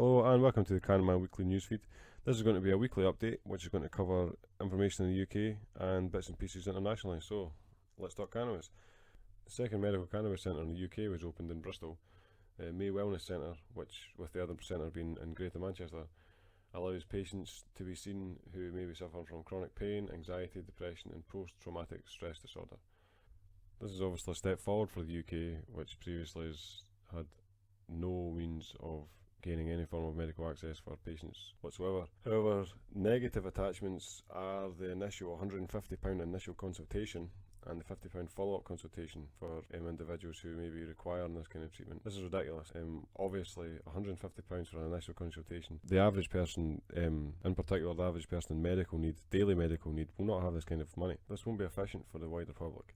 Hello and welcome to the CANNAMAN weekly newsfeed. This is going to be a weekly update which is going to cover information in the UK and bits and pieces internationally. So let's talk cannabis. The second medical cannabis centre in the UK was opened in Bristol. May Wellness Centre, which with the other centre being in Greater Manchester, allows patients to be seen who may be suffering from chronic pain, anxiety, depression and post-traumatic stress disorder. This is obviously a step forward for the UK, which previously has had no means of gaining any form of medical access for patients whatsoever. However, negative attachments are the initial £150 initial consultation and the £50 follow-up consultation for individuals who may be requiring this kind of treatment. This is ridiculous. Obviously, £150 for an initial consultation. The average person, in particular the average person in medical need, daily medical need, will not have this kind of money. This won't be efficient for the wider public.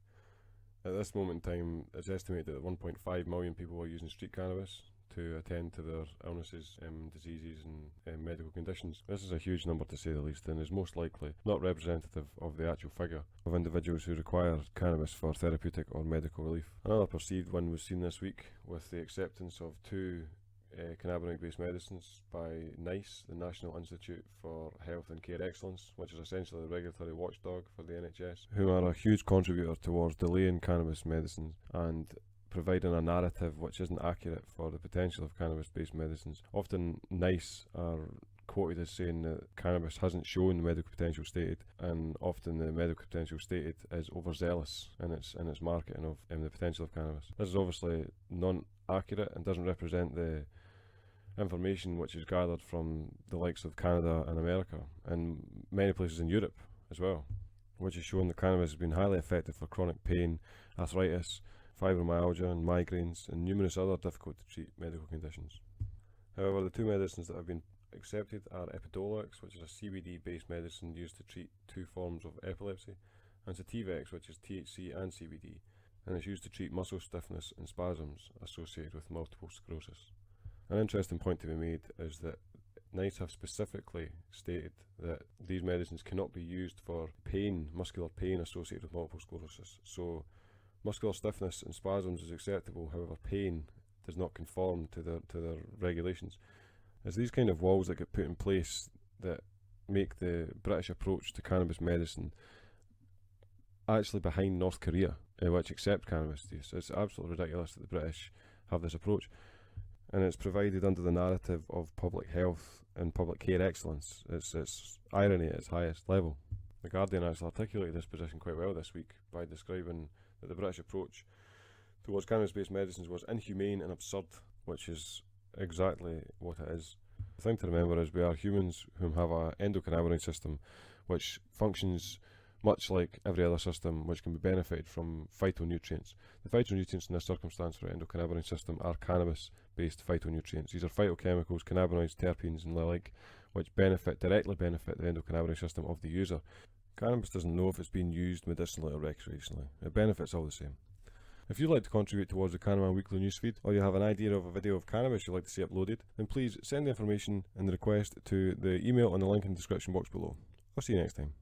At this moment in time, it's estimated that 1.5 million people are using street cannabis to attend to their illnesses, diseases and medical conditions. This is a huge number to say the least, and is most likely not representative of the actual figure of individuals who require cannabis for therapeutic or medical relief. Another perceived one was seen this week with the acceptance of two cannabinoid-based medicines by NICE, the National Institute for Health and Care Excellence, which is essentially the regulatory watchdog for the NHS, who are a huge contributor towards delaying cannabis medicines and providing a narrative which isn't accurate for the potential of cannabis-based medicines. Often NICE are quoted as saying that cannabis hasn't shown the medical potential stated, and often the medical potential stated is overzealous in its marketing of the potential of cannabis. This is obviously non-accurate and doesn't represent the information which is gathered from the likes of Canada and America and many places in Europe as well, which has shown that cannabis has been highly effective for chronic pain, arthritis, fibromyalgia and migraines and numerous other difficult to treat medical conditions. However, the two medicines that have been accepted are Epidiolex, which is a CBD based medicine used to treat two forms of epilepsy, and Sativex, which is THC and CBD, and is used to treat muscle stiffness and spasms associated with multiple sclerosis. An interesting point to be made is that NICE have specifically stated that these medicines cannot be used for pain, muscular pain associated with multiple sclerosis. So muscular stiffness and spasms is acceptable, however pain does not conform to their regulations. It's these kind of walls that get put in place that make the British approach to cannabis medicine actually behind North Korea, which accept cannabis use. It's absolutely ridiculous that the British have this approach, and it's provided under the narrative of public health and public care excellence. It's irony at its highest level. The Guardian actually articulated this position quite well this week by describing that the British approach towards cannabis-based medicines was inhumane and absurd, which is exactly what it is. The thing to remember is we are humans who have an endocannabinoid system which functions much like every other system, which can be benefited from phytonutrients. The phytonutrients in this circumstance for our endocannabinoid system are cannabis-based phytonutrients. These are phytochemicals, cannabinoids, terpenes and the like, which directly benefit the endocannabinoid system of the user. Cannabis doesn't know if it's being used medicinally or recreationally. It benefits all the same. If you'd like to contribute towards the CANNAMAN weekly newsfeed, or you have an idea of a video of cannabis you'd like to see uploaded, then please send the information and the request to the email on the link in the description box below. I'll see you next time.